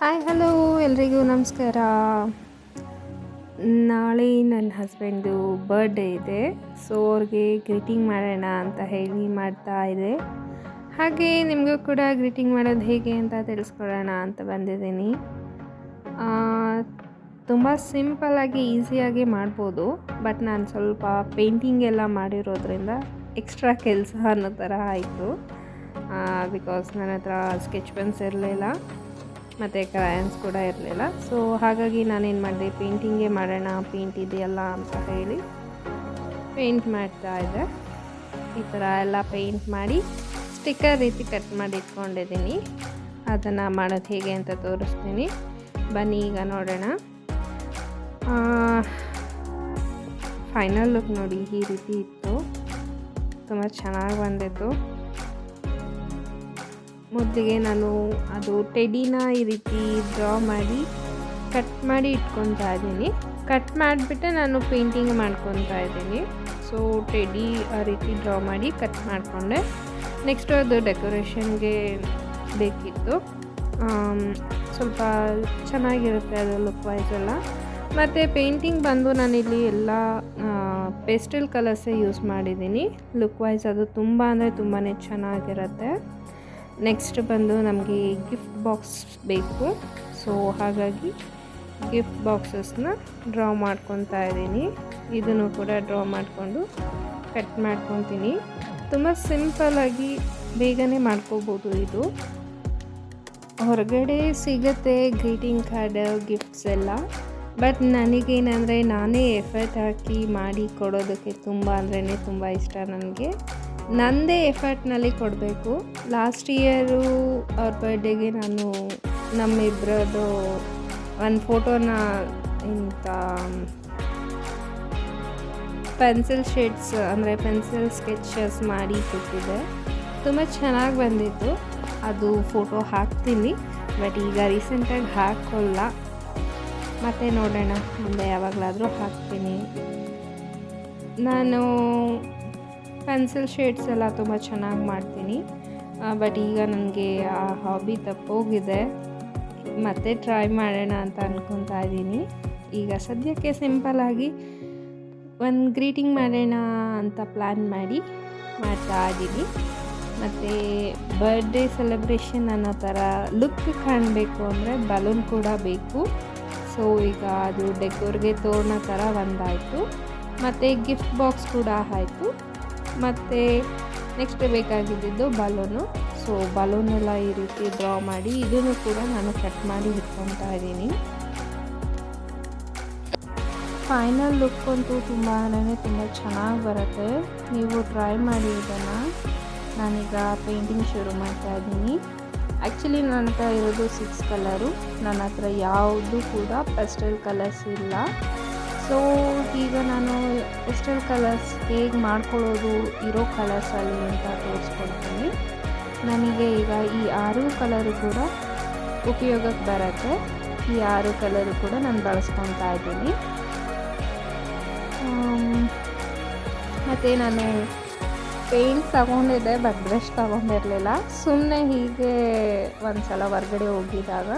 Hi hello ಎಲ್ರಿಗೂ ನಮಸ್ಕಾರ. ನಾಳೆ ನನ್ನ ಹಸ್ಬೆಂಡ್ದು ಬರ್ಡೇ ಇದೆ, ಸೊ ಅವ್ರಿಗೆ ಗ್ರೀಟಿಂಗ್ ಮಾಡೋಣ ಅಂತ ಹೇಳಿ ಮಾಡ್ತಾ ಇದೆ. ಹಾಗೆ ನಿಮಗೂ ಕೂಡ ಗ್ರೀಟಿಂಗ್ ಮಾಡೋದು ಹೇಗೆ ಅಂತ ತಿಳಿಸ್ಕೊಡೋಣ ಅಂತ ಬಂದಿದ್ದೀನಿ. ತುಂಬ ಸಿಂಪಲ್ಲಾಗಿ ಈಸಿಯಾಗಿ ಮಾಡ್ಬೋದು, ಬಟ್ ನಾನು ಸ್ವಲ್ಪ ಪೇಂಟಿಂಗ್ ಎಲ್ಲ ಮಾಡಿರೋದ್ರಿಂದ ಎಕ್ಸ್ಟ್ರಾ ಕೆಲಸ ಅನ್ನೋ ಥರ ಆಯಿತು. ಬಿಕಾಸ್ ನನ್ನ ಹತ್ರ ಸ್ಕೆಚ್ ಪೆನ್ಸ್ ಇರಲಿಲ್ಲ ಮತ್ತು ಕ್ರಯನ್ಸ್ ಕೂಡ ಇರಲಿಲ್ಲ. ಸೊ ಹಾಗಾಗಿ ನಾನೇನು ಮಾಡಿದೆ, ಪೇಂಟಿಂಗೇ ಮಾಡೋಣ, ಪೇಂಟ್ ಇದೆಯಲ್ಲ ಅಂತ ಹೇಳಿ ಪೇಂಟ್ ಮಾಡ್ತಾ ಇದ್ದೆ. ಈ ಥರ ಎಲ್ಲ ಪೇಂಟ್ ಮಾಡಿ ಸ್ಟಿಕ್ಕರ್ ರೀತಿ ಕಟ್ ಮಾಡಿ ಇಟ್ಕೊಂಡಿದ್ದೀನಿ. ಅದನ್ನು ಮಾಡೋದು ಹೇಗೆ ಅಂತ ತೋರಿಸ್ತೀನಿ, ಬನ್ನಿ ಈಗ ನೋಡೋಣ. ಫೈನಲ್ ಲುಕ್ ನೋಡಿ ಈ ರೀತಿ ಇತ್ತು, ತುಂಬ ಚೆನ್ನಾಗಿ ಬಂದಿತ್ತು. ಮೊದಲಿಗೆ ನಾನು ಅದು ಟೆಡಿನ ಈ ರೀತಿ ಡ್ರಾ ಮಾಡಿ ಕಟ್ ಮಾಡಿ ಇಟ್ಕೊತಾ ಇದ್ದೀನಿ. ಕಟ್ ಮಾಡಿಬಿಟ್ಟೆ ನಾನು ಪೇಂಟಿಂಗ್ ಮಾಡ್ಕೊತಾ ಇದ್ದೀನಿ. ಸೊ ಟೆಡಿ ಆ ರೀತಿ ಡ್ರಾ ಮಾಡಿ ಕಟ್ ಮಾಡಿಕೊಂಡೆ. ನೆಕ್ಸ್ಟು ಅದು ಡೆಕೋರೇಷನ್ಗೆ ಬೇಕಿತ್ತು, ಸ್ವಲ್ಪ ಚೆನ್ನಾಗಿರುತ್ತೆ ಅದು ಲುಕ್ ವೈಸ್ ಎಲ್ಲ. ಮತ್ತು ಪೇಂಟಿಂಗ್ ಬಂದು ನಾನಿಲ್ಲಿ ಎಲ್ಲ ಪೇಸ್ಟಲ್ ಕಲರ್ಸೇ ಯೂಸ್ ಮಾಡಿದ್ದೀನಿ. ಲುಕ್ ವೈಸ್ ಅದು ತುಂಬ ಅಂದರೆ ತುಂಬಾ ಚೆನ್ನಾಗಿರುತ್ತೆ. ನೆಕ್ಸ್ಟ್ ಬಂದು ನಮಗೆ ಗಿಫ್ಟ್ ಬಾಕ್ಸ್ ಬೇಕು, ಸೊ ಹಾಗಾಗಿ ಗಿಫ್ಟ್ ಬಾಕ್ಸಸ್ನ ಡ್ರಾ ಮಾಡ್ಕೊತಾ ಇದ್ದೀನಿ. ಇದನ್ನು ಕೂಡ ಡ್ರಾ ಮಾಡಿಕೊಂಡು ಕಟ್ ಮಾಡ್ಕೊತೀನಿ. ತುಂಬ ಸಿಂಪಲ್ಲಾಗಿ ಬೇಗನೆ ಮಾಡ್ಕೋಬೋದು. ಇದು ಹೊರಗಡೆ ಸಿಗುತ್ತೆ ಗ್ರೀಟಿಂಗ್ ಕಾರ್ಡ್, ಗಿಫ್ಟ್ಸ್ ಎಲ್ಲ, ಬಟ್ ನನಗೇನಂದರೆ ನಾನೇ ಎಫರ್ಟ್ ಹಾಕಿ ಮಾಡಿ ಕೊಡೋದಕ್ಕೆ ತುಂಬ ಅಂದ್ರೇ ತುಂಬ ಇಷ್ಟ. ನನಗೆ ನನ್ನದೇ ಎಫರ್ಟ್ನಲ್ಲಿ ಕೊಡಬೇಕು. ಲಾಸ್ಟ್ ಇಯರು ಅವ್ರ ಬರ್ಡೇಗೆ ನಾನು ನಮ್ಮಿಬ್ಬರದ್ದು ಒಂದು ಫೋಟೋನ ಇಂಥ ಪೆನ್ಸಿಲ್ ಶೇಡ್ಸ್ ಅಂದರೆ ಪೆನ್ಸಿಲ್ ಸ್ಕೆಚಸ್ ಮಾಡಿ ಕೊಟ್ಟಿದ್ದೆ. ತುಂಬ ಚೆನ್ನಾಗಿ ಬಂದಿತ್ತು. ಅದು ಫೋಟೋ ಹಾಕ್ತೀನಿ, ಬಟ್ ಈಗ ರೀಸೆಂಟಾಗಿ ಹಾಕೋಲ್ಲ, ಮತ್ತು ನೋಡೋಣ ಮುಂದೆ ಯಾವಾಗಲಾದರೂ ಹಾಕ್ತೀನಿ. ನಾನು ಪೆನ್ಸಿಲ್ ಶೇಡ್ಸ್ ಎಲ್ಲ ತುಂಬ ಚೆನ್ನಾಗಿ ಮಾಡ್ತೀನಿ, ಬಟ್ ಈಗ ನನಗೆ ಆ ಹಾಬಿ ತಪ್ಪೋಗಿದೆ. ಮತ್ತೆ ಟ್ರೈ ಮಾಡೋಣ ಅಂತ ಅಂದ್ಕೊತಾ ಇದ್ದೀನಿ. ಈಗ ಸದ್ಯಕ್ಕೆ ಸಿಂಪಲ್ಲಾಗಿ ಒಂದು ಗ್ರೀಟಿಂಗ್ ಮಾಡೋಣ ಅಂತ ಪ್ಲ್ಯಾನ್ ಮಾಡಿ ಮಾಡ್ತಾ ಇದ್ದೀನಿ. ಮತ್ತು ಬರ್ಡೇ ಸೆಲೆಬ್ರೇಷನ್ ಅನ್ನೋ ಥರ ಲುಕ್ ಕಾಣಬೇಕು ಅಂದರೆ ಬಲೂನ್ ಕೂಡ ಬೇಕು. ಸೊ ಈಗ ಅದು ಡೆಕೋರ್ಗೆ ತೋರಣ ಥರ ಒಂದಾಯಿತು, ಮತ್ತು ಗಿಫ್ಟ್ ಬಾಕ್ಸ್ ಕೂಡ ಆಯಿತು. ಮತ್ತು ನೆಕ್ಸ್ಟ್ ಬೇಕಾಗಿದ್ದು ಬಲೂನು. ಸೊ ಬಲೂನೆಲ್ಲ ಈ ರೀತಿ ಡ್ರಾ ಮಾಡಿ ಇದನ್ನು ಕೂಡ ನಾನು ಕಟ್ ಮಾಡಿ ಇಟ್ಕೊತಾ ಇದ್ದೀನಿ. ಫೈನಲ್ ಲುಕ್ ಅಂತೂ ತುಂಬ ಚೆನ್ನಾಗಿ ಬರುತ್ತೆ. ನೀವು ಟ್ರೈ ಮಾಡಿ ಇದನ್ನು. ನಾನೀಗ ಪೇಂಟಿಂಗ್ ಶುರು ಮಾಡ್ತಾ ಇದ್ದೀನಿ. ಆ್ಯಕ್ಚುಲಿ ನನ್ನ ಹತ್ರ ಇರೋದು 6 ಕಲರು, ನನ್ನ ಹತ್ರ ಯಾವುದು ಕೂಡ ಪೆಸ್ಟಲ್ ಕಲರ್ಸ್ ಇಲ್ಲ. ಸೊ ಈಗ ನಾನು ಪೆಸ್ಟಲ್ ಕಲರ್ಸ್ ಹೇಗೆ ಮಾಡ್ಕೊಳ್ಳೋದು ಇರೋ ಕಲರ್ಸಲ್ಲಿ ಅಂತ ತೋರಿಸ್ಕೊಡ್ತೀನಿ. ನನಗೆ ಈಗ ಈ 6 ಕಲರು ಕೂಡ ಉಪಯೋಗಕ್ಕೆ ಬರುತ್ತೆ. ಈ 6 ಕಲರು ಕೂಡ ನಾನು ಬಳಸ್ಕೊತಾ ಇದ್ದೀನಿ. ಮತ್ತು ನಾನು ಪೇಂಟ್ ತಗೊಂಡಿದ್ದೆ, ಬಟ್ ಬ್ರಷ್ ತಗೊಂಡಿರಲಿಲ್ಲ. ಸುಮ್ಮನೆ ಹೀಗೆ ಒಂದು ಸಲ ಹೊರ್ಗಡೆ ಹೋಗಿದ್ದಾಗ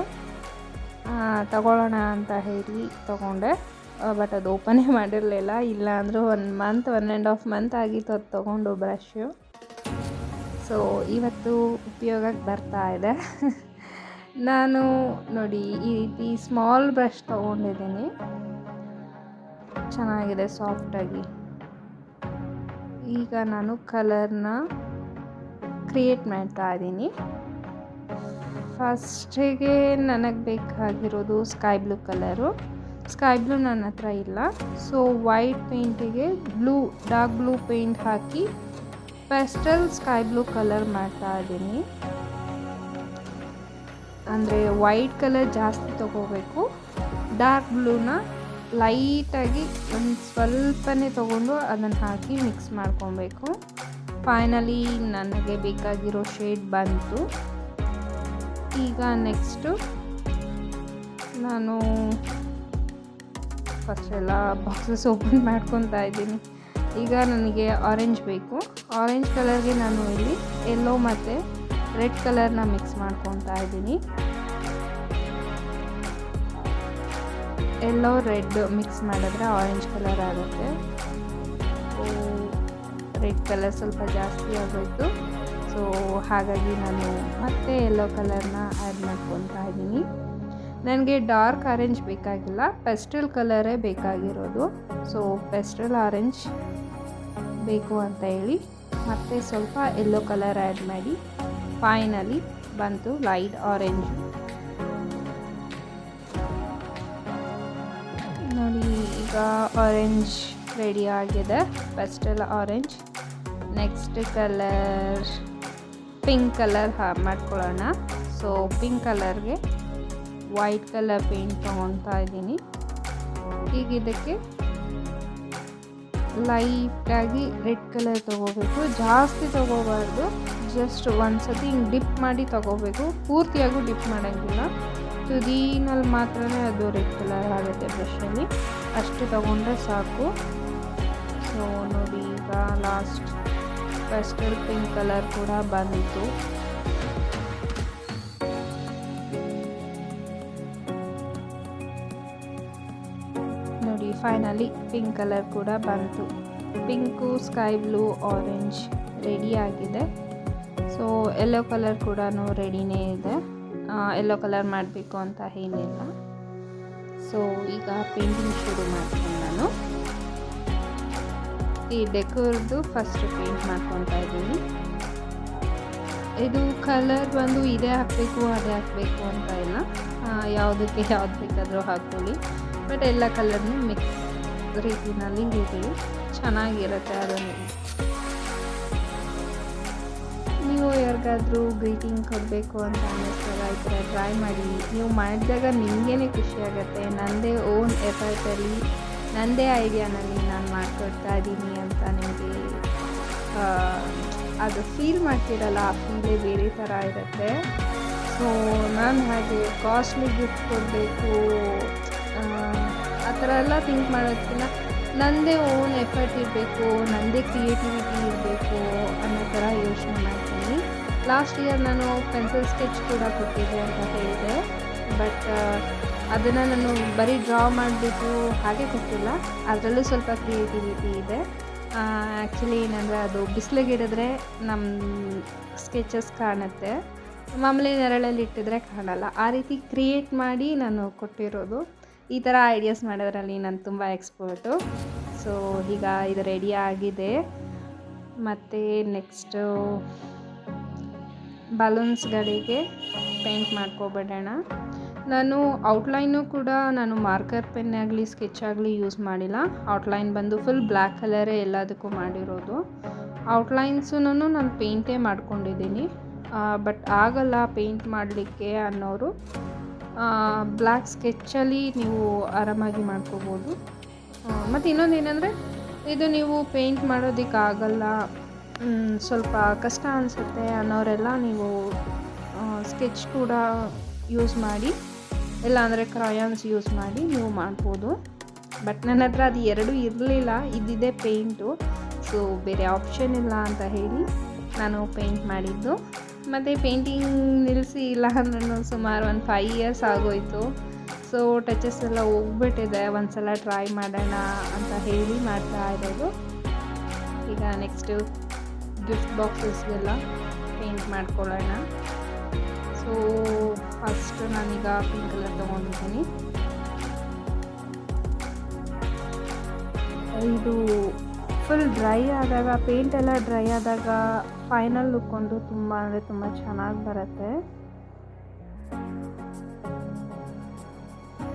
ತಗೊಳ್ಳೋಣ ಅಂತ ಹೇಳಿ ತೊಗೊಂಡೆ, ಬಟ್ ಅದು ಓಪನೇ ಮಾಡಿರಲಿಲ್ಲ. ಇಲ್ಲ ಅಂದರೂ 1.5 ಮಂತ್ ಆಗಿತ್ತು ಅದು ತೊಗೊಂಡು ಬ್ರಷು. ಸೊ ಇವತ್ತು ಉಪಯೋಗಕ್ಕೆ ಬರ್ತಾ ಇದೆ. ನಾನು ನೋಡಿ ಈ ರೀತಿ ಸ್ಮಾಲ್ ಬ್ರಷ್ ತೊಗೊಂಡಿದ್ದೀನಿ, ಚೆನ್ನಾಗಿದೆ ಸಾಫ್ಟಾಗಿ. ಈಗ ನಾನು ಕಲರ್ನ ಕ್ರಿಯೇಟ್ ಮಾಡ್ತಾ ಇದ್ದೀನಿ. ಫಸ್ಟಿಗೆ ನನಗೆ ಬೇಕಾಗಿರೋದು sky blue colour. Sky blue ನನ್ನ ಹತ್ರ ಇಲ್ಲ. ಸೊ ವೈಟ್ ಪೇಂಟಿಗೆ ಡಾರ್ಕ್ ಬ್ಲೂ ಪೇಂಟ್ ಹಾಕಿ ಪೆಸ್ಟಲ್ ಸ್ಕೈ ಬ್ಲೂ ಕಲರ್ ಮಾಡ್ತಾ ಇದ್ದೀನಿ. ಅಂದರೆ ವೈಟ್ ಕಲರ್ ಜಾಸ್ತಿ ತೊಗೋಬೇಕು, ಡಾರ್ಕ್ ಬ್ಲೂನ ಲೈಟಾಗಿ ಒಂದು ಸ್ವಲ್ಪನೇ ತೊಗೊಂಡು ಅದನ್ನು ಹಾಕಿ ಮಿಕ್ಸ್ ಮಾಡ್ಕೊಬೇಕು. ಫೈನಲಿ ನನಗೆ ಬೇಕಾಗಿರೋ ಶೇಡ್ ಬಂತು. ಈಗ ನೆಕ್ಸ್ಟು ನಾನು ಫಸ್ಟೆಲ್ಲ ಬಾಕ್ಸಸ್ ಓಪನ್ ಮಾಡ್ಕೊತಾ ಇದ್ದೀನಿ. ಈಗ ನನಗೆ ಆರೆಂಜ್ ಬೇಕು. ಆರೆಂಜ್ ಕಲರ್ಗೆ ನಾನು ಇಲ್ಲಿ ಯೆಲ್ಲೋ ಮತ್ತು ರೆಡ್ ಕಲರ್ನ ಮಿಕ್ಸ್ ಮಾಡ್ಕೊತಾ ಇದ್ದೀನಿ. ಎಲ್ಲೋ ರೆಡ್ ಮಿಕ್ಸ್ ಮಾಡಿದ್ರೆ ಆರೆಂಜ್ ಕಲರ್ ಆಗುತ್ತೆ. ರೆಡ್ ಕಲರ್ ಸ್ವಲ್ಪ ಜಾಸ್ತಿ ಆಗೋಯಿತು. ಸೊ ಹಾಗಾಗಿ ನಾನು ಮತ್ತೆ ಯೆಲ್ಲೋ ಕಲರ್ನ ಆ್ಯಡ್ ಮಾಡ್ಕೊತಾ ಇದ್ದೀನಿ. ನನಗೆ ಡಾರ್ಕ್ ಆರೆಂಜ್ ಬೇಕಾಗಿಲ್ಲ, ಪೆಸ್ಟಲ್ ಕಲರೇ ಬೇಕಾಗಿರೋದು. ಸೊ ಪೆಸ್ಟಲ್ ಆರೆಂಜ್ ಬೇಕು ಅಂತ ಹೇಳಿ ಮತ್ತೆ ಸ್ವಲ್ಪ ಯೆಲ್ಲೋ ಕಲರ್ ಆ್ಯಡ್ ಮಾಡಿ ಫೈನಲಿ ಬಂತು ಲೈಟ್ ಆರೆಂಜ್. ನೋಡಿ ಈಗ ಆರೆಂಜ್ ರೆಡಿ ಆಗಿದೆ, pastel orange. Next colour pink colour ಮಾಡ್ಕೊಳ್ಳೋಣ. ಸೊ ಪಿಂಕ್ ಕಲರ್ಗೆ ವೈಟ್ ಕಲರ್ ಪೇಂಟ್ ತೊಗೊತಾ ಇದ್ದೀನಿ. ಈಗ ಇದಕ್ಕೆ ಲೈಟಾಗಿ ರೆಡ್ ಕಲರ್ ತೊಗೋಬೇಕು, ಜಾಸ್ತಿ ತೊಗೋಬಾರ್ದು, ಜಸ್ಟ್ ಒಂದು ಸತಿ ಹಿಂಗೆ ಡಿಪ್ ಮಾಡಿ ತೊಗೋಬೇಕು. ಪೂರ್ತಿಯಾಗೂ ಡಿಪ್ ಮಾಡೋಂಗಿಲ್ಲ, ತುದಿನಲ್ಲಿ ಮಾತ್ರ ಅದು ರೆಡ್ ಕಲರ್ ಆಗುತ್ತೆ ಬ್ರಷಲ್ಲಿ, ಅಷ್ಟು ತೊಗೊಂಡ್ರೆ ಸಾಕು. ಸೊ ನೋಡಿ ಈಗ ಲಾಸ್ಟ್ ಪೆಸ್ಟಲ್ ಪಿಂಕ್ ಕಲರ್ ಕೂಡ ಬಂತು. ನೋಡಿ ಫೈನಲಿ ಪಿಂಕ್ ಕಲರ್ ಕೂಡ ಬಂತು. Pink, sky blue, orange ready ಆಗಿದೆ. ಸೊ ಯೆಲ್ಲೋ ಕಲರ್ ಕೂಡ ರೆಡಿನೇ ಇದೆ, ಯೆಲ್ಲೋ ಕಲರ್ ಮಾಡಬೇಕು ಅಂತ ಏನಿಲ್ಲ. ಸೊ ಈಗ ಪೇಂಟಿಂಗ್ ಶುರು ಮಾಡ್ತೀನಿ ನಾನು. ಈ ಡೆಕೋರ್ದು ಫಸ್ಟ್ ಪೇಂಟ್ ಮಾಡ್ಕೊತಾ ಇದ್ದೀನಿ. ಇದು ಕಲರ್ ಬಂದು ಇದೇ ಹಾಕಬೇಕು ಅದೇ ಹಾಕಬೇಕು ಅಂತ ಇಲ್ಲ, ಯಾವುದಕ್ಕೆ ಯಾವ್ದು ಬೇಕಾದರೂ ಹಾಕ್ಕೊಳ್ಳಿ. ಬಟ್ ಎಲ್ಲ ಕಲರ್ನು ಮಿಕ್ಸ್ ರೀತಿಯಲ್ಲಿ ಇರಲಿ, ಚೆನ್ನಾಗಿರುತ್ತೆ. ಅದನ್ನು ನೀವು ಯಾರಿಗಾದ್ರೂ ಗ್ರೀಟಿಂಗ್ ಕೊಡಬೇಕು ಅಂತ ಅನ್ನಿಸ್ದಾಗ ಈ ಥರ ಟ್ರೈ ಮಾಡಿ. ನೀವು ಮಾಡಿದಾಗ ನಿಮಗೇ ಖುಷಿಯಾಗುತ್ತೆ. ನನ್ನದೇ ಓನ್ ಎಫರ್ಟಲ್ಲಿ, ನನ್ನದೇ ಐಡಿಯಾನಲ್ಲಿ ನಾನು ಮಾಡಿಕೊಡ್ತಾ ಇದ್ದೀನಿ ಅಂತ ನಿಮಗೆ ಅದು ಫೀಲ್ ಮಾಡ್ತಿರಲ್ಲ, ಆ ಫೀಲೇ ಬೇರೆ ಥರ ಇರುತ್ತೆ. ಸೊ ನಾನು ಹಾಗೆ ಕಾಸ್ಟ್ಲಿ ಗಿಫ್ಟ್ ಕೊಡಬೇಕು ಆ ಥರ ಎಲ್ಲ ಥಿಂಕ್ ಮಾಡೋದಕ್ಕಿಂತ ನನ್ನದೇ ಓನ್ ಎಫರ್ಟ್ ಇರಬೇಕು, ನನ್ನದೇ ಕ್ರಿಯೇಟಿವಿಟಿ ಇರಬೇಕು ಅನ್ನೋ ಥರ ಯೋಚನೆ ಮಾಡ್ತೀನಿ. ಲಾಸ್ಟ್ ಇಯರ್ ನಾನು ಪೆನ್ಸಿಲ್ ಸ್ಕೆಚ್ ಕೂಡ ಕೊಟ್ಟಿದ್ದೆ ಅಂತ ಹೇಳಿದೆ, ಬಟ್ ಅದನ್ನು ನಾನು ಬರೀ ಡ್ರಾ ಮಾಡಿಬಿಟ್ಟು ಹಾಗೆ ಕೊಟ್ಟಿಲ್ಲ, ಅದರಲ್ಲೂ ಸ್ವಲ್ಪ ಕ್ರಿಯೇಟಿವಿಟಿ ಇದೆ. ಆ್ಯಕ್ಚುಲಿ ಏನಂದರೆ ಅದು ಬಿಸಿಲಿಗೆ ಇಡಿದ್ರೆ ನಮ್ಮ ಸ್ಕೆಚಸ್ ಕಾಣುತ್ತೆ, ಮಾಮೂಲಿ ನೆರಳಲ್ಲಿ ಇಟ್ಟಿದ್ರೆ ಕಾಣಲ್ಲ. ಆ ರೀತಿ ಕ್ರಿಯೇಟ್ ಮಾಡಿ ನಾನು ಕೊಟ್ಟಿರೋದು. ಈ ಥರ ಐಡಿಯಾಸ್ ಮಾಡೋದ್ರಲ್ಲಿ ನಾನು ತುಂಬ ಎಕ್ಸ್ಪರ್ಟು. ಸೊ ಈಗ ಇದು ರೆಡಿ ಆಗಿದೆ. ಮತ್ತು ನೆಕ್ಸ್ಟು ಬಲೂನ್ಸ್ಗಳಿಗೆ ಪೇಂಟ್ ಮಾಡ್ಕೊಬಿಡೋಣ. ನಾನು ಔಟ್ಲೈನು ಕೂಡ ನಾನು ಮಾರ್ಕರ್ ಪೆನ್ ಆಗಲಿ ಸ್ಕೆಚ್ ಆಗಲಿ ಯೂಸ್ ಮಾಡಿಲ್ಲ. ಔಟ್ಲೈನ್ ಬಂದು ಫುಲ್ ಬ್ಲ್ಯಾಕ್ ಕಲರೇ ಎಲ್ಲದಕ್ಕೂ ಮಾಡಿರೋದು. ಔಟ್ಲೈನ್ಸೂ ನಾನು ಪೇಂಟೇ ಮಾಡ್ಕೊಂಡಿದ್ದೀನಿ. ಬಟ್ ಆಗಲ್ಲ ಪೇಂಟ್ ಮಾಡಲಿಕ್ಕೆ ಅನ್ನೋರು ಬ್ಲ್ಯಾಕ್ ಸ್ಕೆಚ್ಚಲ್ಲಿ ನೀವು ಆರಾಮಾಗಿ ಮಾಡ್ಕೋಬೋದು. ಮತ್ತು ಇನ್ನೊಂದು ಏನಂದರೆ, ಇದು ನೀವು ಪೇಂಟ್ ಮಾಡೋದಕ್ಕಾಗಲ್ಲ, ಸ್ವಲ್ಪ ಕಷ್ಟ ಅನಿಸುತ್ತೆ ಅನ್ನೋರೆಲ್ಲ ನೀವು ಸ್ಕೆಚ್ ಕೂಡ ಯೂಸ್ ಮಾಡಿ, ಇಲ್ಲ ಅಂದರೆ ಕ್ರಯಾನ್ಸ್ ಯೂಸ್ ಮಾಡಿ ನೀವು ಮಾಡ್ಬೋದು. ಬಟ್ ನನ್ನ ಹತ್ರ ಅದು ಎರಡೂ ಇರಲಿಲ್ಲ, ಇದ್ದಿದ್ದೇ ಪೇಂಟು. ಸೊ ಬೇರೆ ಆಪ್ಷನ್ ಇಲ್ಲ ಅಂತ ಹೇಳಿ ನಾನು ಪೇಂಟ್ ಮಾಡಿದ್ದು. ಮತ್ತು ಪೇಂಟಿಂಗ್ ನಿಲ್ಲಿಸಿ ಇಲ್ಲ ಅಂದ್ರೂ ಸುಮಾರು ಒಂದು 5 ಇಯರ್ಸ್ ಆಗೋಯಿತು. ಸೊ ಟಚಸ್ ಎಲ್ಲ ಹೋಗ್ಬಿಟ್ಟಿದೆ. ಒಂದು ಸಲ ಟ್ರೈ ಮಾಡೋಣ ಅಂತ ಹೇಳಿ ಮಾಡ್ತಾ ಇರೋದು. ಈಗ ನೆಕ್ಸ್ಟು ಗಿಫ್ಟ್ ಬಾಕ್ಸಸ್ಗೆಲ್ಲ ಪೇಂಟ್ ಮಾಡ್ಕೊಳ್ಳೋಣ. ಸೊ ಫಸ್ಟ್ ನಾನೀಗ ಪಿಂಕ್ ಕಲರ್ ತೊಗೊಂಡಿದ್ದೀನಿ. ಇದು ಫುಲ್ ಡ್ರೈ ಆದಾಗ, ಪೇಂಟೆಲ್ಲ ಡ್ರೈ ಆದಾಗ ಫೈನಲ್ ಲುಕ್ ಒಂದು ತುಂಬ ಅಂದರೆ ತುಂಬ ಚೆನ್ನಾಗಿ ಬರುತ್ತೆ.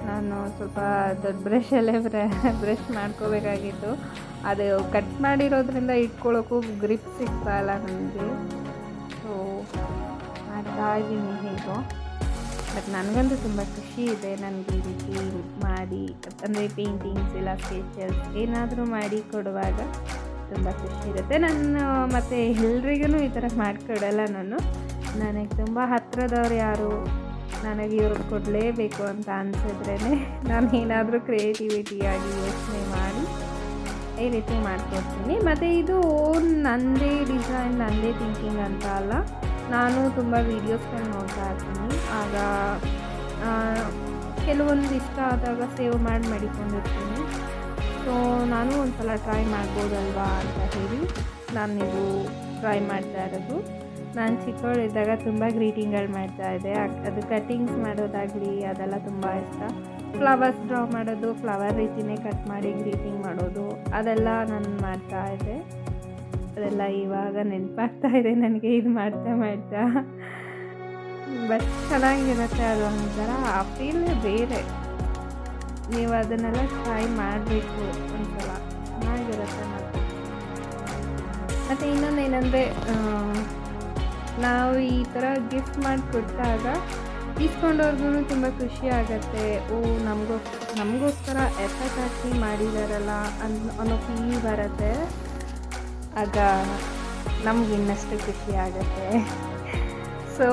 ನಾನು ಸ್ವಲ್ಪ ದೊಡ್ಡ ಬ್ರಷಲ್ಲೇ ಬ್ರಷ್ ಮಾಡ್ಕೋಬೇಕಾಗಿತ್ತು. ಅದು ಕಟ್ ಮಾಡಿರೋದ್ರಿಂದ ಇಟ್ಕೊಳ್ಳೋಕ್ಕೂ ಗ್ರಿಪ್ ಸಿಗ್ತಾ ಇಲ್ಲ ನನಗೆ. ಸೊ ಮಾಡ್ತಾ ಇದ್ದೀನಿ ಹೇಗೋ. ಬಟ್ ನನಗಂತೂ ತುಂಬ ಖುಷಿ ಇದೆ ನನಗೆ ಈ ರೀತಿ ಮಾಡಿ, ಅಂದರೆ ಪೇಂಟಿಂಗ್ಸ್ ಇಲ್ಲ ಸ್ಕೆಚಸ್ ಏನಾದರೂ ಮಾಡಿ ಕೊಡುವಾಗ ತುಂಬ ಖುಷಿ ಇರುತ್ತೆ. ನಾನು ಮತ್ತು ಎಲ್ರಿಗೂ ಈ ಥರ ಮಾಡಿಕೊಡಲ್ಲ. ನನಗೆ ತುಂಬ ಹತ್ತಿರದವ್ರು ಯಾರು ನನಗೆ ಇವ್ರಿಗೆ ಕೊಡಲೇಬೇಕು ಅಂತ ಅನಿಸಿದ್ರೇ ನಾನು ಏನಾದರೂ ಕ್ರಿಯೇಟಿವಿಟಿಯಾಗಿ ಯೋಚನೆ ಮಾಡಿ ಈ ರೀತಿ ಮಾಡ್ಕೊಡ್ತೀನಿ. ಮತ್ತು ಇದು ನನ್ನದೇ ಡಿಸೈನ್, ನನ್ನದೇ ಥಿಂಕಿಂಗ್ ಅಂತ ಅಲ್ಲ, ನಾನು ತುಂಬ ವೀಡಿಯೋಸ್ಗಳು ನೋಡ್ತಾ ಇರ್ತೀನಿ. ಆಗ ಕೆಲವೊಂದು ಇಷ್ಟ ಆದಾಗ ಸೇವ್ ಮಾಡಿ ಮಡಿಕೊಂಡಿರ್ತೀನಿ. ಸೊ ನಾನು ಒಂದು ಸಲ ಟ್ರೈ ಮಾಡ್ಬೋದಲ್ವಾ ಅಂತ ಹೇಳಿ ನಾನಿದು ಟ್ರೈ ಮಾಡ್ತಾ ಇರೋದು. ನಾನು ಚಿಕ್ಕವಳಿದ್ದಾಗ ತುಂಬ ಗ್ರೀಟಿಂಗ್ಗಳು ಮಾಡ್ತಾಯಿದ್ದೆ. ಅದು ಕಟ್ಟಿಂಗ್ಸ್ ಮಾಡೋದಾಗಲಿ ಅದೆಲ್ಲ ತುಂಬ ಇಷ್ಟ. ಫ್ಲವರ್ಸ್ ಡ್ರಾ ಮಾಡೋದು, ಫ್ಲವರ್ ರೀತಿಯೇ ಕಟ್ ಮಾಡಿ ಗ್ರೀಟಿಂಗ್ ಮಾಡೋದು ಅದೆಲ್ಲ ನಾನು ಮಾಡ್ತಾಯಿದ್ದೆ. ಅದೆಲ್ಲ ಇವಾಗ ನೆನಪಾಗ್ತಾ ಇದೆ ನನಗೆ ಇದು ಮಾಡ್ತಾ ಬಟ್ ಚೆನ್ನಾಗಿರುತ್ತೆ. ಅದೊಂಥರ ಆ ಫೀಲೇ ಬೇರೆ. ನೀವು ಅದನ್ನೆಲ್ಲ ಟ್ರೈ ಮಾಡಬೇಕು ಒಂದ್ಸಲ, ಚೆನ್ನಾಗಿರುತ್ತೆ. ಮತ್ತು ಇನ್ನೊಂದೇನೆಂದರೆ ನಾವು ಈ ಥರ ಗಿಫ್ಟ್ ಮಾಡಿ ಕೊಟ್ಟಾಗ ಇಸ್ಕೊಂಡವ್ರಿಗೂ ತುಂಬ ಖುಷಿ ಆಗುತ್ತೆ. ನಮಗೋಸ್ಕರ ಎಫರ್ಟ್ ಹಾಕಿ ಮಾಡಿದಾರಲ್ಲ ಅನ್ನೋ ಫೀಲ್ ಬರುತ್ತೆ. ಆಗ ನಮ್ಗೆ ಇನ್ನಷ್ಟು ಖುಷಿ ಆಗುತ್ತೆ. ಸೊ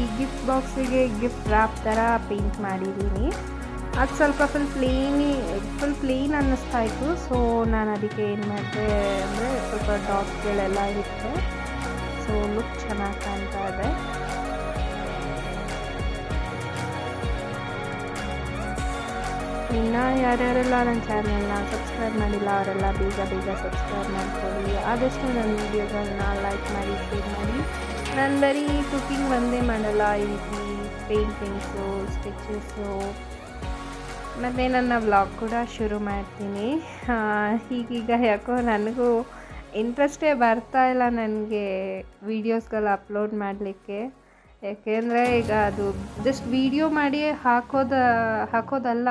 ಈ ಗಿಫ್ಟ್ ಬಾಕ್ಸಿಗೆ ಗಿಫ್ಟ್ ರ್ಯಾಪ್ ಥರ ಪೇಂಟ್ ಮಾಡಿದ್ದೀನಿ. ಅದು ಸ್ವಲ್ಪ ಫುಲ್ ಪ್ಲೇನ್ ಅನ್ನಿಸ್ತಾ ಇತ್ತು. ಸೊ ನಾನು ಅದಕ್ಕೆ ಏನು ಮಾಡಿದೆ ಅಂದರೆ ಸ್ವಲ್ಪ ಡಾಟ್ಗಳೆಲ್ಲ ಇರುತ್ತೆ. ಸೊ ಲುಕ್ ಚೆನ್ನಾಗಿ ಕಾಣ್ತಾ ಇದೆ. ಇನ್ನು ಯಾರ್ಯಾರೆಲ್ಲ ನನ್ನ ಚಾನಲ್ನ ಸಬ್ಸ್ಕ್ರೈಬ್ ಮಾಡಿಲ್ಲ ಅವರೆಲ್ಲ ಬೇಗ ಸಬ್ಸ್ಕ್ರೈಬ್ ಮಾಡ್ಕೊಳ್ಳಿ. ಆದಷ್ಟು ನನ್ನ ವೀಡಿಯೋಗಳನ್ನ ಲೈಕ್ ಮಾಡಿ, ಶೇರ್ ಮಾಡಿ. ನಾನು ಬರೀ ಕುಕಿಂಗ್ ಒಂದೇ ಮಾಡಲ್ಲ, ಈ ರೀತಿ ಪೇಂಟಿಂಗ್ಸು, ಸ್ಕೆಚಸ್ಸು ಮತ್ತು ನನ್ನ ವ್ಲಾಗ್ ಕೂಡ ಶುರು ಮಾಡ್ತೀನಿ. ಈಗೀಗ ಯಾಕೋ ನನಗೂ ಇಂಟ್ರೆಸ್ಟೇ ಬರ್ತಾಯಿಲ್ಲ ನನಗೆ ವೀಡಿಯೋಸ್ಗಳು ಅಪ್ಲೋಡ್ ಮಾಡಲಿಕ್ಕೆ. ಯಾಕೆಂದರೆ ಈಗ ಅದು ಜಸ್ಟ್ ವೀಡಿಯೋ ಮಾಡಿ ಹಾಕೋದಲ್ಲ,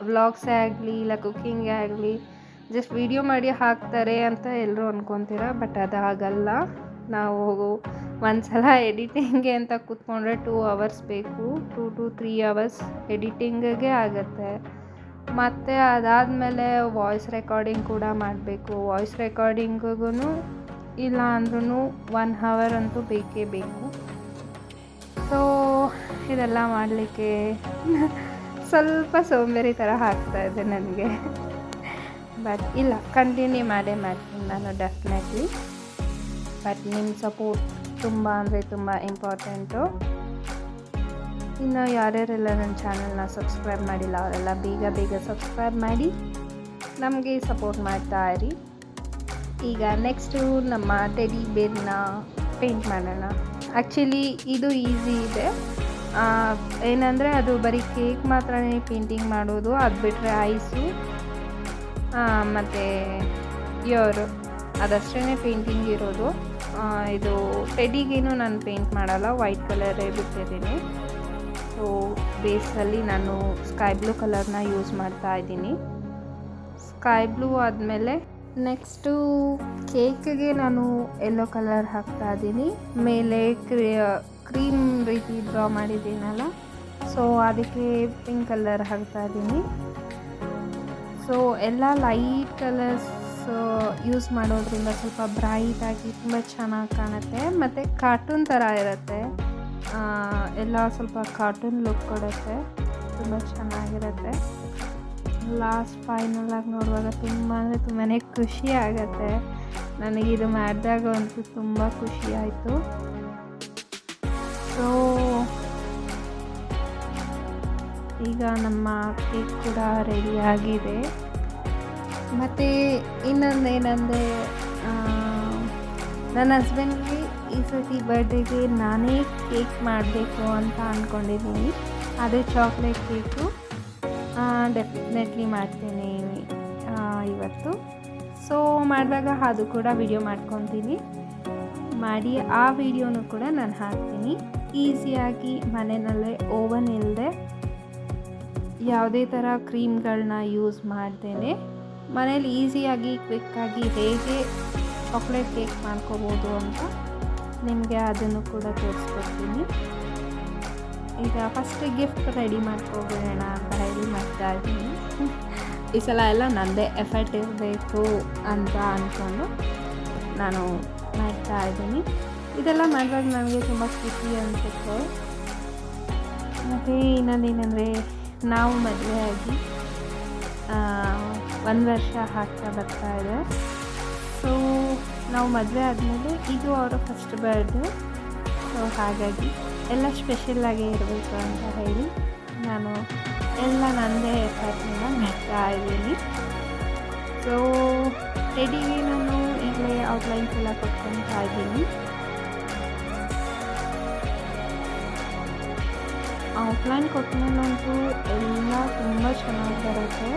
ವ್ಲಾಗ್ಸೇ ಆಗಲಿ ಇಲ್ಲ ಕುಕ್ಕಿಂಗೇ ಆಗಲಿ ಜಸ್ಟ್ ವೀಡಿಯೋ ಮಾಡಿ ಹಾಕ್ತಾರೆ ಅಂತ ಎಲ್ಲರೂ ಅಂದ್ಕೊತೀರ. ಬಟ್ ಅದು ಆಗಲ್ಲ. ನಾವು ಒಂದು ಸಲ ಎಡಿಟಿಂಗ್ಗೆ ಅಂತ ಕೂತ್ಕೊಂಡ್ರೆ 2 hours ಬೇಕು. 2 to 3 hours ಎಡಿಟಿಂಗಿಗೆ ಆಗುತ್ತೆ. ಮತ್ತು ಅದಾದಮೇಲೆ ವಾಯ್ಸ್ ರೆಕಾರ್ಡಿಂಗ್ ಕೂಡ ಮಾಡಬೇಕು. ವಾಯ್ಸ್ ರೆಕಾರ್ಡಿಂಗಿಗೂ ಇಲ್ಲ ಅಂದ್ರೂ 1 hour ಅಂತೂ ಬೇಕೇ ಬೇಕು. ಸೊ ಇದೆಲ್ಲ ಮಾಡಲಿಕ್ಕೆ ಸ್ವಲ್ಪ ಸೋಂಬೇರಿ ಥರ ಆಗ್ತಾಯಿದೆ ನನಗೆ. ಬಟ್ ಇಲ್ಲ, ಕಂಟಿನ್ಯೂ ಮಾಡ್ತೀನಿ ನಾನು ಡೆಫಿನೆಟ್ಲಿ. ಬಟ್ ನಿಮ್ಮ ಸಪೋರ್ಟ್ ತುಂಬ ಅಂದರೆ ತುಂಬ ಇಂಪಾರ್ಟೆಂಟು. ಇನ್ನು ಯಾರ್ಯಾರೆಲ್ಲ ನನ್ನ ಚಾನಲ್ನ ಸಬ್ಸ್ಕ್ರೈಬ್ ಮಾಡಿಲ್ಲ ಅವರೆಲ್ಲ ಬೇಗ ಸಬ್ಸ್ಕ್ರೈಬ್ ಮಾಡಿ ನಮಗೆ ಸಪೋರ್ಟ್ ಮಾಡ್ತಾ ಇರಿ. ಈಗ ನೆಕ್ಸ್ಟು ನಮ್ಮ ಟೆಡಿ ಬೇರ್ನ ಪೇಂಟ್ ಮಾಡೋಣ. ಆ್ಯಕ್ಚುಲಿ ಇದು ಈಸಿ ಇದೆ. ಏನಂದರೆ ಅದು ಬರೀ ಕೇಕ್ ಮಾತ್ರನೇ ಪೇಂಟಿಂಗ್ ಮಾಡೋದು. ಅದು ಬಿಟ್ಟರೆ ಐಸು ಮತ್ತು ಇಯರು ಅದಷ್ಟೇ ಪೇಂಟಿಂಗ್ ಇರೋದು. ಇದು ಟೆಡಿಗೇನು ನಾನು ಪೇಂಟ್ ಮಾಡಲ್ಲ, ವೈಟ್ ಕಲರೇ ಬಿಟ್ಟಿದ್ದೀನಿ. ಸೊ ಬೇಸಲ್ಲಿ ನಾನು ಸ್ಕೈ ಬ್ಲೂ ಕಲರ್ನ ಯೂಸ್ ಮಾಡ್ತಾ ಇದ್ದೀನಿ. ಸ್ಕೈ ಬ್ಲೂ ಆದಮೇಲೆ ನೆಕ್ಸ್ಟು ಕೇಕ್ಗೆ ನಾನು ಯೆಲ್ಲೋ ಕಲರ್ ಹಾಕ್ತಾ ಇದ್ದೀನಿ. ಮೇಲೆ ಕ್ರೀಮ್ ರೀತಿ ಡ್ರಾ ಮಾಡಿದ್ದೀನಲ್ಲ, ಸೊ ಅದಕ್ಕೆ ಪಿಂಕ್ ಕಲರ್ ಹಾಕ್ತಾ ಇದ್ದೀನಿ. ಸೊ ಎಲ್ಲ ಲೈಟ್ ಕಲರ್ಸ್ ಯೂಸ್ ಮಾಡೋದ್ರಿಂದ ಸ್ವಲ್ಪ ಬ್ರೈಟಾಗಿ ತುಂಬ ಚೆನ್ನಾಗಿ ಕಾಣುತ್ತೆ. ಮತ್ತು ಕಾರ್ಟೂನ್ ಥರ ಇರುತ್ತೆ, ಎಲ್ಲ ಸ್ವಲ್ಪ ಕಾರ್ಟೂನ್ ಲುಕ್ ಕೊಡುತ್ತೆ, ತುಂಬ ಚೆನ್ನಾಗಿರುತ್ತೆ. ಲಾಸ್ಟ್ ಫೈನಲಾಗಿ ನೋಡುವಾಗ ತುಂಬ ಅಂದರೆ ತುಂಬಾ ಖುಷಿ ಆಗುತ್ತೆ. ನನಗಿದು ಮಾಡಿದಾಗ ಅಂತೂ ತುಂಬ ಖುಷಿ ಆಯಿತು. ಸೊ ಈಗ ನಮ್ಮ ಕೇಕ್ ಕೂಡ ರೆಡಿಯಾಗಿದೆ. ಮತ್ತು ಇನ್ನೊಂದೇನೆಂದರೆ ನನ್ನ ಹಸ್ಬೆಂಡ್ಗೆ ಈ ಸರ್ತಿ ಬರ್ಡೇಗೆ ನಾನೇ ಕೇಕ್ ಮಾಡಬೇಕು ಅಂತ ಅಂದ್ಕೊಂಡಿದ್ದೀನಿ. ಅದೇ ಚಾಕ್ಲೇಟ್ ಕೇಕು ಡೆಫಿನೆಟ್ಲಿ ಮಾಡ್ತೀನಿ ಇವತ್ತು. ಸೊ ಮಾಡಿದಾಗ ಅದು ಕೂಡ ವಿಡಿಯೋ ಮಾಡ್ಕೊತೀನಿ. ಮಾಡಿ ಆ ವಿಡಿಯೋನು ಕೂಡ ನಾನು ಹಾಕ್ತೀನಿ. ಈಸಿಯಾಗಿ ಮನೆಯಲ್ಲೇ ಓವನ್ ಇಲ್ಲದೆ ಯಾವುದೇ ಥರ ಕ್ರೀಮ್ಗಳನ್ನ ಯೂಸ್ ಮಾಡ್ದೇನೆ ಮನೇಲಿ ಈಸಿಯಾಗಿ ಕ್ವಿಕ್ಕಾಗಿ ಹೇಗೆ ಚಾಕ್ಲೇಟ್ ಕೇಕ್ ಮಾಡ್ಕೋಬೋದು ಅಂತ ನಿಮಗೆ ಅದನ್ನು ಕೂಡ ತೋರಿಸ್ಕೊಡ್ತೀನಿ. ಈಗ ಫಸ್ಟ್ ಗಿಫ್ಟ್ ರೆಡಿ ಮಾಡ್ಕೊಬಿಡೋಣ ಅಂತ ಹೇಳಿ ಮಾಡ್ತಾ ಇದ್ದೀನಿ. ಈ ಸಲ ಎಲ್ಲ ನನ್ನದೇ ಎಫರ್ಟ್ ಇರಬೇಕು ಅಂತ ಅಂದ್ಕೊಂಡು ನಾನು ಮಾಡ್ತಾ ಇದ್ದೀನಿ. ಇದೆಲ್ಲ ಮಾಡುವಾಗ ನನಗೆ ತುಂಬ ಖುಷಿ ಅನಿಸುತ್ತೆ. ಮತ್ತು ಇನ್ನೊಂದೇನೆಂದರೆ ನಾವು ಮದುವೆಯಾಗಿ 1 ವರ್ಷ ಆಗ್ತಾ ಬರ್ತಾ ಇದೆ. ಸೊ ನಾವು ಮದುವೆ ಆದಮೇಲೆ ಇದು ಅವರ ಫಸ್ಟ್ ಬರ್ಡೇ. ಸೊ ಹಾಗಾಗಿ ಎಲ್ಲ ಸ್ಪೆಷಲ್ಲಾಗೇ ಇರಬೇಕು ಅಂತ ಹೇಳಿ ನಾನು ಎಲ್ಲ ನನ್ನದೇ ಎಫರ್ಟ್ನಿಂದ ಮಾಡ್ತಾ ಇದ್ದೀನಿ. ಸೊ ಟೆಡಿಗೆ ನಾನು ಈಗಲೇ ಔಟ್ಲೈನ್ಸ್ ಎಲ್ಲ ಕೊಟ್ಕೊತಾ ಇದ್ದೀನಿ. ಔಟ್ಲೈನ್ ಕೊಟ್ಟಮೇಲಂತೂ ಎಲ್ಲ ತುಂಬ ಚೆನ್ನಾಗಿ ಬರುತ್ತೆ.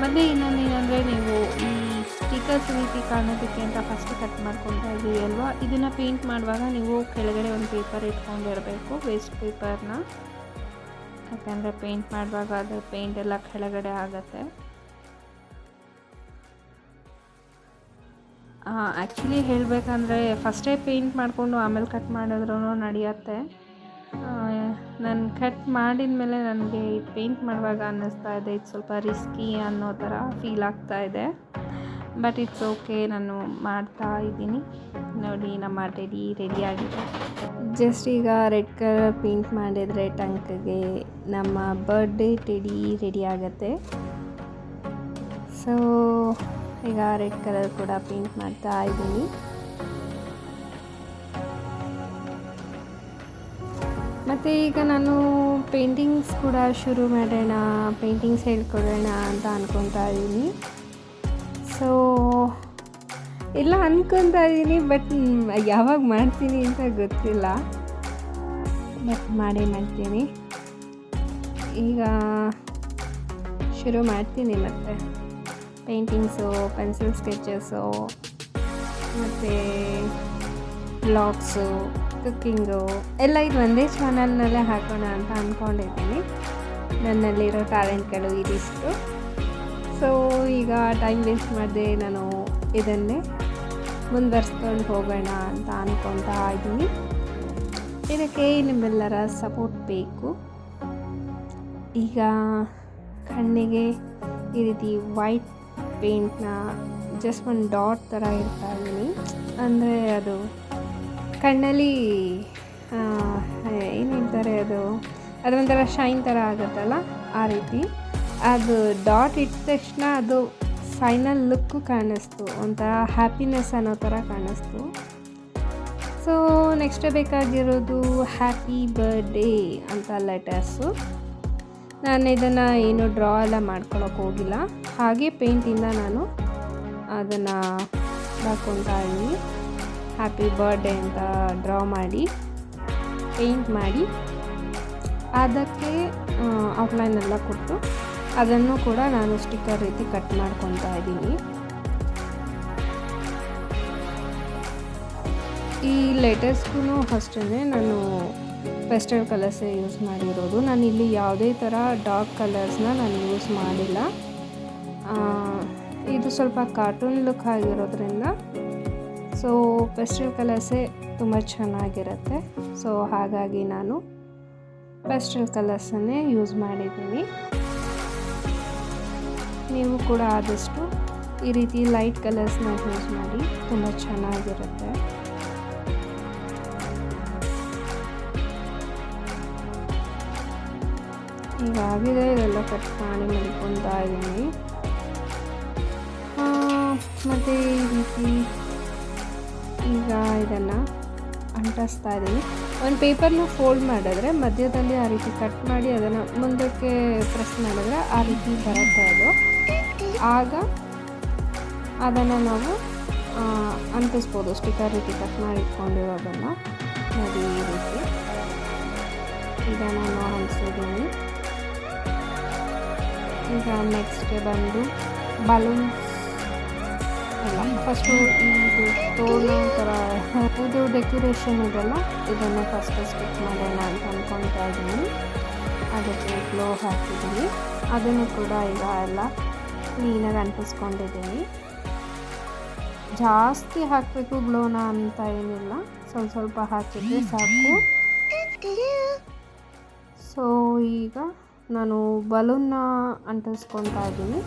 ಮತ್ತು ಇನ್ನೊಂದೇನೆಂದರೆ, ನೀವು ಈ ಸ್ಟಿಕರ್ಸ್ ರೀತಿ ಕಾಣೋದಕ್ಕೆ ಅಂತ ಫಸ್ಟ್ ಕಟ್ ಮಾಡ್ಕೊತಾ ಇದ್ದೀವಿ ಅಲ್ವಾ, ಇದನ್ನು ಪೇಂಟ್ ಮಾಡುವಾಗ ನೀವು ಕೆಳಗಡೆ ಒಂದು ಪೇಪರ್ ಇಟ್ಕೊಂಡಿರಬೇಕು, ವೇಸ್ಟ್ ಪೇಪರ್ನ. ಯಾಕಂದರೆ ಪೇಂಟ್ ಮಾಡುವಾಗ ಅದು ಪೇಂಟ್ ಎಲ್ಲ ಕೆಳಗಡೆ ಆಗುತ್ತೆ. ಆ್ಯಕ್ಚುಲಿ ಹೇಳಬೇಕಂದ್ರೆ ಫಸ್ಟೇ ಪೇಂಟ್ ಮಾಡಿಕೊಂಡು ಆಮೇಲೆ ಕಟ್ ಮಾಡಿದ್ರೂ ನಡೆಯುತ್ತೆ. ನಾನು ಕಟ್ ಮಾಡಿದ ಮೇಲೆ ನನಗೆ ಪೇಂಟ್ ಮಾಡುವಾಗ ಅನ್ನಿಸ್ತಾ ಇದೆ ಇದು ಸ್ವಲ್ಪ ರಿಸ್ಕಿ ಅನ್ನೋ ಥರ ಫೀಲ್ ಆಗ್ತಾ ಇದೆ. ಬಟ್ ಇಟ್ಸ್ ಓಕೆ, ನಾನು ಮಾಡ್ತಾ ಇದ್ದೀನಿ. ನೋಡಿ, ನಮ್ಮ ಟೆಡಿ ರೆಡಿಯಾಗಿದೆ. ಜಸ್ಟ್ ಈಗ ರೆಡ್ ಕಲರ್ ಪೇಂಟ್ ಮಾಡಿದರೆ ಟಂಕಿಗೆ ನಮ್ಮ ಬರ್ಡೇ ಟೆಡಿ ರೆಡಿ ಆಗುತ್ತೆ. ಸೊ ಈಗ ರೆಡ್ ಕಲರ್ ಕೂಡ ಪೇಂಟ್ ಮಾಡ್ತಾ ಇದ್ದೀನಿ. ಮತ್ತು ಈಗ ನಾನು ಪೇಂಟಿಂಗ್ಸ್ ಕೂಡ ಶುರು ಮಾಡೋಣ, ಪೇಂಟಿಂಗ್ಸ್ ಹೇಳ್ಕೊಡೋಣ ಅಂತ ಅಂದ್ಕೊತಾ ಇದ್ದೀನಿ. ಸೊ ಎಲ್ಲ ಅಂದ್ಕೊತಾ ಇದ್ದೀನಿ, ಬಟ್ ಯಾವಾಗ ಮಾಡ್ತೀನಿ ಅಂತ ಗೊತ್ತಿಲ್ಲ. ಬಟ್ ಮಾಡ್ತೀನಿ. ಈಗ ಶುರು ಮಾಡ್ತೀನಿ. ಮತ್ತು ಪೇಂಟಿಂಗ್ಸು, ಪೆನ್ಸಿಲ್ ಸ್ಕೆಚಸ್ಸು, ಮತ್ತು ಬ್ಲಾಗ್ಸು, ಕುಕ್ಕಿಂಗು ಎಲ್ಲ ಇದು ಒಂದೇ ಚಾನಲ್ನಲ್ಲೇ ಹಾಕೋಣ ಅಂತ ಅಂದ್ಕೊಂಡಿದ್ದೀನಿ. ನನ್ನಲ್ಲಿರೋ ಟ್ಯಾಲೆಂಟ್ಗಳು ಇದಿಷ್ಟು. ಸೊ ಈಗ ಟೈಮ್ ವೇಸ್ಟ್ ಮಾಡದೆ ನಾನು ಇದನ್ನೇ ಮುಂದುವರ್ಸ್ಕೊಂಡು ಹೋಗೋಣ ಅಂತ ಅಂದ್ಕೊತಾ ಇದ್ದೀನಿ. ಇದಕ್ಕೆ ನಿಮ್ಮೆಲ್ಲರ ಸಪೋರ್ಟ್ ಬೇಕು. ಈಗ ಕಣ್ಣಿಗೆ ಈ ರೀತಿ ವೈಟ್ ಪೇಂಟ್ನ ಜಸ್ಟ್ ಒಂದು ಡಾಟ್ ಥರ ಇರ್ತಾ ಇದ್ದೀನಿ. ಅಂದರೆ ಅದು ಕಣ್ಣಲ್ಲಿ ಏನು ಹೇಳ್ತಾರೆ, ಅದೊಂಥರ ಶೈನ್ ಥರ ಆಗುತ್ತಲ್ಲ, ಆ ರೀತಿ ಅದು ಡಾಟ್ ಇಟ್ಟ ತಕ್ಷಣ ಅದು ಫೈನಲ್ ಲುಕ್ಕು ಕಾಣಿಸ್ತು, ಒಂಥರ ಹ್ಯಾಪಿನೆಸ್ ಅನ್ನೋ ಥರ ಕಾಣಿಸ್ತು. ಸೊ ನೆಕ್ಸ್ಟ್ ಬೇಕಾಗಿರೋದು ಹ್ಯಾಪಿ ಬರ್ಡೇ ಅಂತ ಲೆಟರ್ಸು. ನಾನು ಇದನ್ನು ಏನು ಡ್ರಾ ಎಲ್ಲ ಮಾಡ್ಕೊಳಕ್ಕೆ ಹೋಗಿಲ್ಲ, ಹಾಗೆ ಪೇಂಟಿಂದ ನಾನು ಅದನ್ನು ಹಾಕ್ಕೊತಾ ಇದ್ದೀನಿ. ಹ್ಯಾಪಿ ಬರ್ಡೇ ಅಂತ ಡ್ರಾ ಮಾಡಿ ಪೇಂಟ್ ಮಾಡಿ ಅದಕ್ಕೆ ಔಟ್ಲೈನ್ ಎಲ್ಲ ಕೊಟ್ಟು ಅದನ್ನು ಕೂಡ ನಾನು ಸ್ಟಿಕ್ಕರ್ ರೀತಿ ಕಟ್ ಮಾಡ್ಕೊತಾ ಇದ್ದೀನಿ. ಈ ಲೆಟರ್ಸ್ಗೂ ಅಷ್ಟೇ ನಾನು ಪೆಸ್ಟಲ್ ಕಲರ್ಸೇ ಯೂಸ್ ಮಾಡಿರೋದು. ನಾನು ಇಲ್ಲಿ ಯಾವುದೇ ಥರ ಡಾರ್ಕ್ ಕಲರ್ಸ್ನ ನಾನು ಯೂಸ್ ಮಾಡಿಲ್ಲ. ಇದು ಸ್ವಲ್ಪ ಕಾರ್ಟೂನ್ ಲುಕ್ ಆಗಿರೋದ್ರಿಂದ ಸೊ ಪೆಸ್ಟಲ್ ಕಲರ್ಸೇ ತುಂಬ ಚೆನ್ನಾಗಿರುತ್ತೆ. ಸೊ ಹಾಗಾಗಿ ನಾನು ಪೆಸ್ಟಲ್ ಕಲರ್ಸನ್ನೇ ಯೂಸ್ ಮಾಡಿದ್ದೀನಿ. ನೀವು ಕೂಡ ಆದಷ್ಟು ಈ ರೀತಿ ಲೈಟ್ ಕಲರ್ಸ್ನ ಯೂಸ್ ಮಾಡಿ, ತುಂಬ ಚೆನ್ನಾಗಿರುತ್ತೆ. ಹೀಗಾಗಿದೆ, ಇದೆಲ್ಲ ಕಟ್ ಮಾಡಿ ಮಲ್ಕೊತಾ ಇದ್ದೀನಿ. ಮತ್ತು ಈ ರೀತಿ ಈಗ ಇದನ್ನು ಅಂಟಿಸ್ತಾ ಇದ್ದೀನಿ. ಒಂದು ಪೇಪರ್ನ ಫೋಲ್ಡ್ ಮಾಡಿದ್ರೆ ಮಧ್ಯದಲ್ಲಿ ಆ ರೀತಿ ಕಟ್ ಮಾಡಿ ಅದನ್ನು ಮುಂದಕ್ಕೆ ಪ್ರೆಸ್ ಮಾಡಿದ್ರೆ ಆ ರೀತಿ ಬರುತ್ತೆ ಅದು. ಆಗ ಅದನ್ನು ನಾವು ಅಂಟಿಸ್ಬೋದು, ಸ್ಟಿಕ್ಕರ್ ರೀತಿ ಕಟ್ ಮಾಡಿ ಇಟ್ಕೊಂಡಿರೋದನ್ನು. ನೋಡಿ ಈ ರೀತಿ ಈಗ ನಾನು ಅಂಟಿಸಿದ್ದೀನಿ. ಈಗ ನೆಕ್ಸ್ಟ್ ಬಂದು ಬಲೂನ್ಸ್ ಎಲ್ಲ ಫಸ್ಟು ಇದು ತೋರಣ ಥರ ಇದು ಡೆಕೋರೇಷನ್ ಇದೆಲ್ಲ, ಇದನ್ನು ಫಸ್ಟು ಸ್ಟಿಚ್ ಮಾಡೋಣ ಅಂತ ಅಂದ್ಕೊತಾ ಇದ್ದೀನಿ. ಅದಕ್ಕೆ ಗ್ಲೋ ಹಾಕಿದ್ದೀನಿ. ಅದನ್ನು ಕೂಡ ಈಗ ಎಲ್ಲ ಕ್ಲೀನಾಗಿ ಅಂಟಿಸ್ಕೊಂಡಿದ್ದೀನಿ. ಜಾಸ್ತಿ ಹಾಕಬೇಕು ಗ್ಲೋನ ಅಂತ ಏನಿಲ್ಲ, ಸ್ವಲ್ಪ ಸ್ವಲ್ಪ ಹಾಕಿದರೆ ಸಾಕು. ಸೊ ಈಗ ನಾನು ಬಲೂನ್ನ ಅಂಟಿಸ್ಕೊತಾ ಇದ್ದೀನಿ.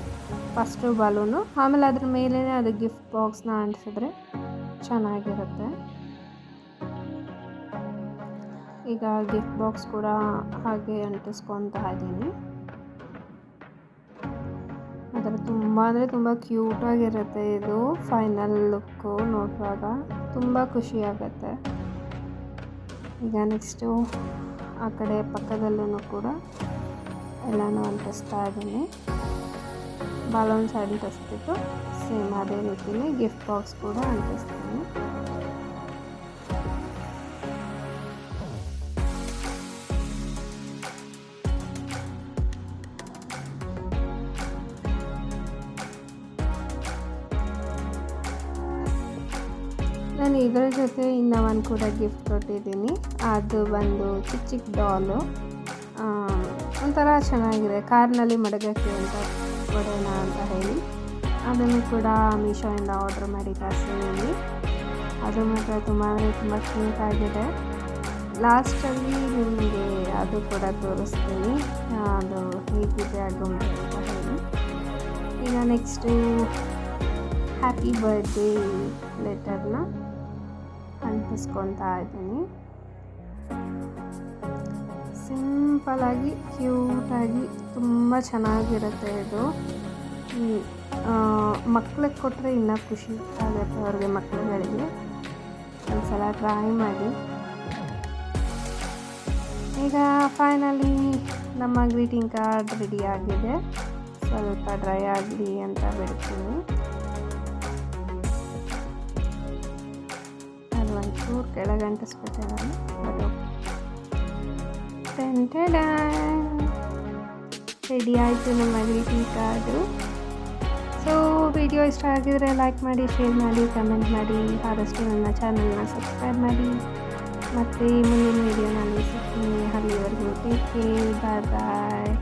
ಫಸ್ಟು ಬಲೂನು, ಆಮೇಲೆ ಅದ್ರ ಮೇಲೇ ಅದು ಗಿಫ್ಟ್ ಬಾಕ್ಸ್ನ ಅಂಟಿಸಿದ್ರೆ ಚೆನ್ನಾಗಿರುತ್ತೆ. ಈಗ ಗಿಫ್ಟ್ ಬಾಕ್ಸ್ ಕೂಡ ಹಾಗೆ ಅಂಟಿಸ್ಕೊತಾ ಇದ್ದೀನಿ. ಅದರ ತುಂಬ ಅಂದರೆ ತುಂಬ ಕ್ಯೂಟಾಗಿರುತ್ತೆ. ಇದು ಫೈನಲ್ ಲುಕ್ಕು ನೋಡುವಾಗ ತುಂಬ ಖುಷಿಯಾಗತ್ತೆ. ಈಗ ನೆಕ್ಸ್ಟು ಆ ಕಡೆ ಪಕ್ಕದಲ್ಲೂ ಕೂಡ ಎಲ್ಲನೂ ಅಂಟಿಸ್ತಾ ಇದ್ದೀನಿ. ಬಾಲೂನ್ಸ್ ಅಂಟಿಸ್ಬಿಟ್ಟು ಸೇಮ್ ಅದೇ ರೀತಿಯೇ ಗಿಫ್ಟ್ ಬಾಕ್ಸ್ ಕೂಡ ಅಂಟಿಸ್ತೀನಿ. ನಾನು ಇದರ ಜೊತೆ ಇನ್ನೂ ಒಂದು ಕೂಡ ಗಿಫ್ಟ್ ಕೊಟ್ಟಿದ್ದೀನಿ. ಅದು ಬಂದು ಚಿಕ್ಕ ಚಿಕ್ಕ ಡಾಲು, ಒಂಥರ ಚೆನ್ನಾಗಿದೆ. ಕಾರ್ನಲ್ಲಿ ಮಡಗೋಕ್ಕೆ ಅಂತ ಕೊಡೋಣ ಅಂತ ಹೇಳಿ ಅದನ್ನು ಕೂಡ ಮೀಶೋಯಿಂದ ಆರ್ಡ್ರ್ ಮಾಡಿ ತರಿಸಿದ್ದೀನಿ. ಅದು ಮಾತ್ರ ತುಂಬ ಕ್ಯೂಟಾಗಿದೆ. ಲಾಸ್ಟಲ್ಲಿ ನಿಮಗೆ ಅದು ಕೂಡ ತೋರಿಸ್ತೀನಿ, ಅದು ಹೇಗಿದೆ ಗೊಂಬೆ ಅಂತ ಹೇಳಿ. ಈಗ ನೆಕ್ಸ್ಟು ಹ್ಯಾಪಿ ಬರ್ಡೇ ಲೆಟರ್ನ ಅಂಟಿಸ್ಕೊತಾ ಇದ್ದೀನಿ. ಸಿಂಪಲಾಗಿ ಕ್ಯೂಟಾಗಿ ತುಂಬ ಚೆನ್ನಾಗಿರುತ್ತೆ ಇದು. ಮಕ್ಳಿಗೆ ಕೊಟ್ಟರೆ ಇನ್ನೂ ಖುಷಿ ಆಗುತ್ತೆ ಅವ್ರಿಗೆ, ಮಕ್ಕಳುಗಳಿಗೆ. ಒಂದ್ಸಲ ಟ್ರೈ ಮಾಡಿ. ಈಗ ಫೈನಲಿ ನಮ್ಮ ಗ್ರೀಟಿಂಗ್ ಕಾರ್ಡ್ ರೆಡಿ ಆಗಿದೆ. ಸ್ವಲ್ಪ ಡ್ರೈ ಆಗಲಿ ಅಂತ ಬಿಡ್ತೀನಿ. ಒಂಚೂರು ಕೆಳಗೆ ಅಂಟಿಸ್ಬಿಟ್ಟೆ ನಾನು. ಅದು ರೆಡಿ ಆಯಿತು ನಮ್ಮ ಗ್ರೀಟಿಂಗ್ ಕಾರ್ಡು. ಸೊ ವಿಡಿಯೋ ಇಷ್ಟ ಆಗಿದರೆ ಲೈಕ್ ಮಾಡಿ, ಶೇರ್ ಮಾಡಿ, ಕಮೆಂಟ್ ಮಾಡಿ, ಆದಷ್ಟು ನನ್ನ ಚಾನಲ್ನ ಸಬ್ಸ್ಕ್ರೈಬ್ ಮಾಡಿ. ಮತ್ತು ಮುಂದಿನ ವಿಡಿಯೋ ನಾನು ಸಿಗ್ತೀನಿ. ಅಲ್ಲಿವರೆಗೂ ಟೇಕ್ ಕೇರ್, ಬಾಯ್ ಬಾಯ್.